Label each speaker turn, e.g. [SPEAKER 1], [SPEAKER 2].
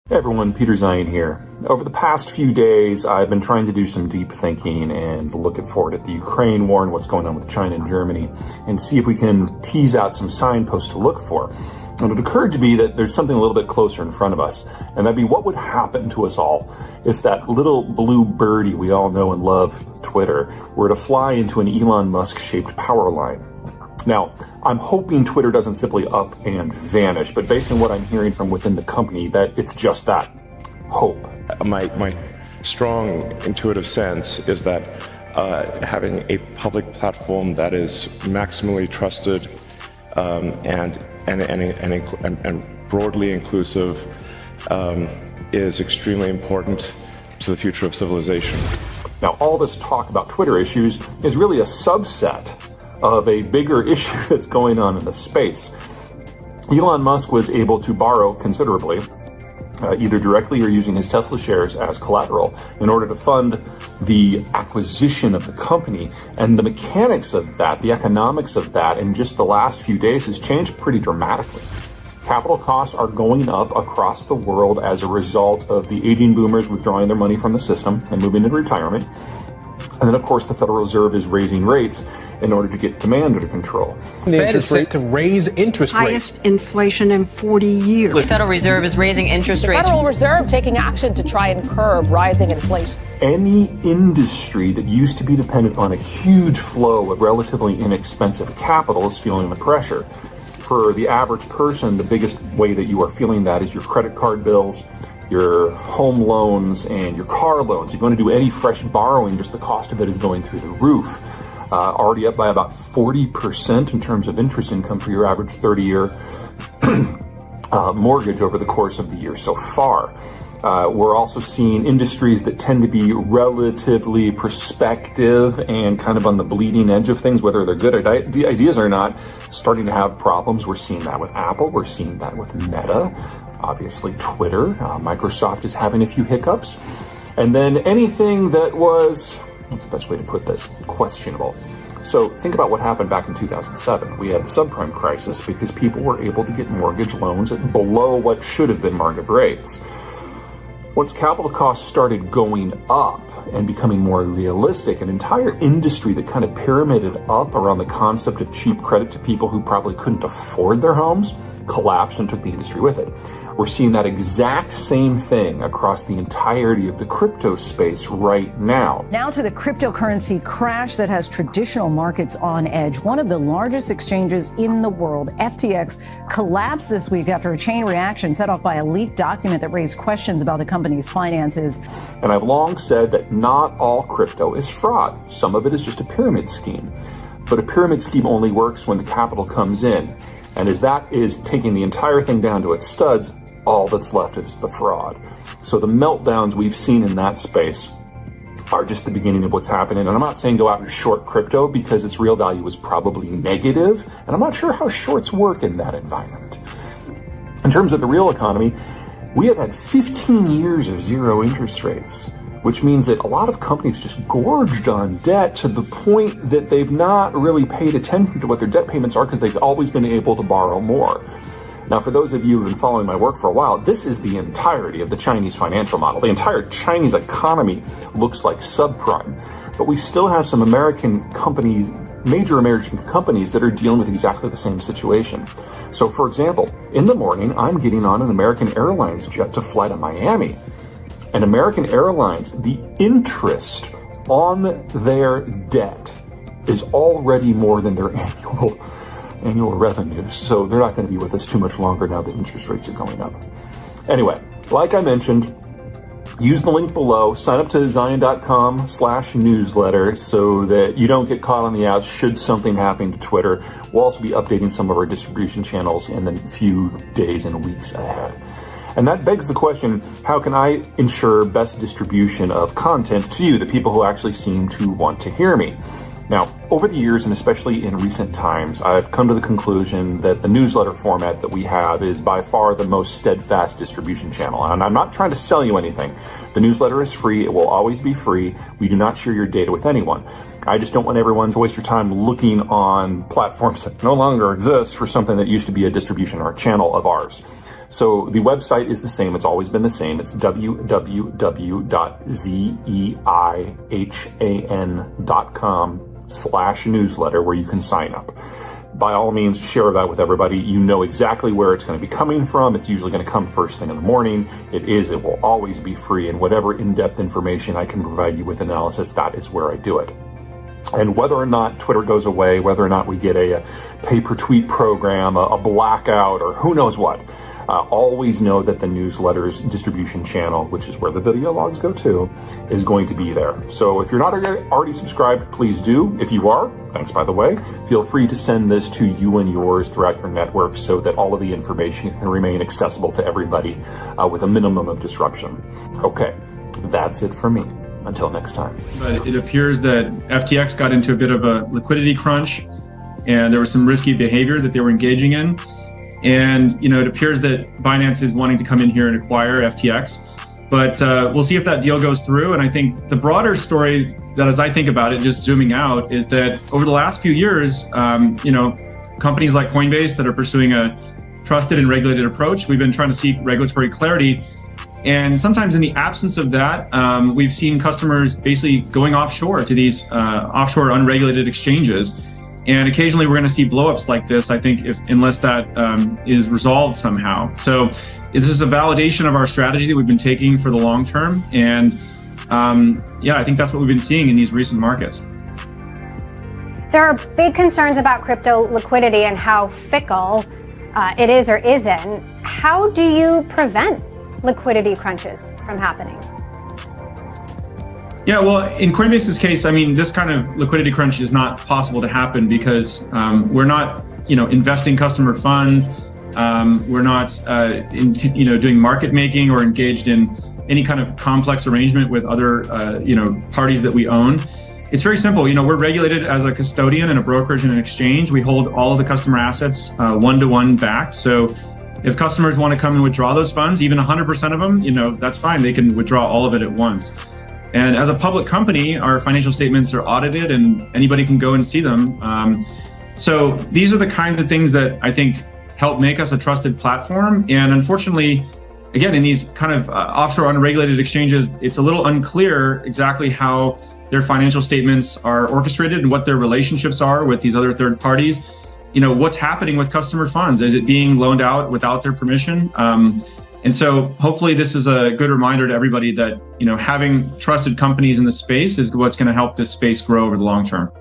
[SPEAKER 1] Hey everyone, Peter Zeihan here. Over the past few days, I've been trying to do some deep thinking and look forward at the Ukraine war and what's going on with China and Germany and see if we can tease out some signposts to look for. And it occurred to me that there's something a little bit closer in front of us, and that'd be what would happen to us all if that little blue birdie we all know and love, Twitter, were to fly into an Elon Musk-shaped power line. Now, I'm hoping Twitter doesn't simply up and vanish, but based on what I'm hearing from within the company, that it's just that, hope.
[SPEAKER 2] My strong intuitive sense is that having a public platform that is maximally trusted and broadly inclusive is extremely important to the future of civilization.
[SPEAKER 1] Now, all this talk about Twitter issues is really a subset of a bigger issue that's going on in the space. Elon Musk was able to borrow considerably, either directly or using his Tesla shares as collateral, in order to fund the acquisition of the company. And the mechanics of that, the economics of that, in just the last few days has changed pretty dramatically. Capital costs are going up across the world as a result of the aging boomers withdrawing their money from the system and moving into retirement. And then, of course, the Federal Reserve is raising rates in order to get demand under control.
[SPEAKER 3] The Fed is set to raise interest rates.
[SPEAKER 4] Highest inflation in 40 years.
[SPEAKER 5] The Federal Reserve is raising interest rates.
[SPEAKER 6] The Federal Reserve taking action to try and curb rising inflation.
[SPEAKER 1] Any industry that used to be dependent on a huge flow of relatively inexpensive capital is feeling the pressure. For the average person, the biggest way that you are feeling that is your credit card bills, your home loans, and your car loans. If you're going to do any fresh borrowing, just the cost of it is going through the roof. Already up by about 40% in terms of interest income for your average 30-year mortgage over the course of the year so far. We're also seeing industries that tend to be relatively prospective and kind of on the bleeding edge of things, whether they're good ideas or not, starting to have problems. We're seeing that with Apple. We're seeing that with Meta. Obviously, Twitter. Microsoft is having a few hiccups. And then anything that was, what's the best way to put this, questionable. So think about what happened back in 2007. We had the subprime crisis because people were able to get mortgage loans at below what should have been market rates. Once capital costs started going up and becoming more realistic, an entire industry that kind of pyramided up around the concept of cheap credit to people who probably couldn't afford their homes collapsed and took the industry with it. We're seeing that exact same thing across the entirety of the crypto space right now.
[SPEAKER 7] Now to the cryptocurrency crash that has traditional markets on edge. One of the largest exchanges in the world, FTX, collapsed this week after a chain reaction set off by a leaked document that raised questions about the company's finances.
[SPEAKER 1] And I've long said that not all crypto is fraud. Some of it is just a pyramid scheme. But a pyramid scheme only works when the capital comes in. And as that is taking the entire thing down to its studs, all that's left is the fraud. So the meltdowns we've seen in that space are just the beginning of what's happening. And I'm not saying go out and short crypto because its real value is probably negative, and I'm not sure how shorts work in that environment. In terms of the real economy, we have had 15 years of zero interest rates, which means that a lot of companies just gorged on debt to the point that they've not really paid attention to what their debt payments are because they've always been able to borrow more. Now, for those of you who've been following my work for a while, this is the entirety of the Chinese financial model. The entire Chinese economy looks like subprime. But we still have some American companies, major American companies, that are dealing with exactly the same situation. So, for example, in the morning, I'm getting on an American Airlines jet to fly to Miami. And American Airlines, the interest on their debt is already more than their annual revenues. So they're not going to be with us too much longer now that interest rates are going up. Anyway, like I mentioned, use the link below, sign up to Zeihan.com/newsletter so that you don't get caught on the outs should something happen to Twitter. We'll also be updating some of our distribution channels in the few days and weeks ahead. And that begs the question, how can I ensure best distribution of content to you, the people who actually seem to want to hear me? Now, over the years, and especially in recent times, I've come to the conclusion that the newsletter format that we have is by far the most steadfast distribution channel. And I'm not trying to sell you anything. The newsletter is free. It will always be free. We do not share your data with anyone. I just don't want everyone to waste your time looking on platforms that no longer exist for something that used to be a distribution or a channel of ours. So the website is the same. It's always been the same. It's www.zeihan.com/newsletter, where you can sign up. By all means, share that with everybody. You know exactly where it's going to be coming from. It's usually going to come first thing in the morning. It will always be free. And whatever in-depth information I can provide you with analysis, that is where I do it. And whether or not Twitter goes away, whether or not we get a pay-per-tweet program, a blackout, or who knows what, always know that the newsletter's distribution channel, which is where the video logs go to, is going to be there. So if you're not already subscribed, please do. If you are, thanks by the way, feel free to send this to you and yours throughout your network so that all of the information can remain accessible to everybody with a minimum of disruption. Okay, that's it for me. Until next time.
[SPEAKER 8] But it appears that FTX got into a bit of a liquidity crunch, and there was some risky behavior that they were engaging in. And it appears that Binance is wanting to come in here and acquire FTX. But we'll see if that deal goes through. And I think the broader story that, as I think about it, just zooming out, is that over the last few years, companies like Coinbase that are pursuing a trusted and regulated approach, we've been trying to seek regulatory clarity. And sometimes in the absence of that, we've seen customers basically going offshore to these offshore unregulated exchanges. And occasionally we're going to see blowups like this, I think, unless that is resolved somehow. So this is a validation of our strategy that we've been taking for the long term. And I think that's what we've been seeing in these recent markets.
[SPEAKER 9] There are big concerns about crypto liquidity and how fickle it is or isn't. How do you prevent liquidity crunches from happening?
[SPEAKER 8] Yeah, well, in Coinbase's case, I mean, this kind of liquidity crunch is not possible to happen because we're not, investing customer funds. We're not, doing market making or engaged in any kind of complex arrangement with other, parties that we own. It's very simple. We're regulated as a custodian and a brokerage and an exchange. We hold all of the customer assets one-to-one backed. So if customers want to come and withdraw those funds, even 100% of them, that's fine. They can withdraw all of it at once. And as a public company, our financial statements are audited and anybody can go and see them. So these are the kinds of things that I think help make us a trusted platform. And unfortunately, again, in these kind of offshore unregulated exchanges, it's a little unclear exactly how their financial statements are orchestrated and what their relationships are with these other third parties. What's happening with customer funds? Is it being loaned out without their permission? And so hopefully this is a good reminder to everybody that, having trusted companies in the space is what's going to help this space grow over the long term.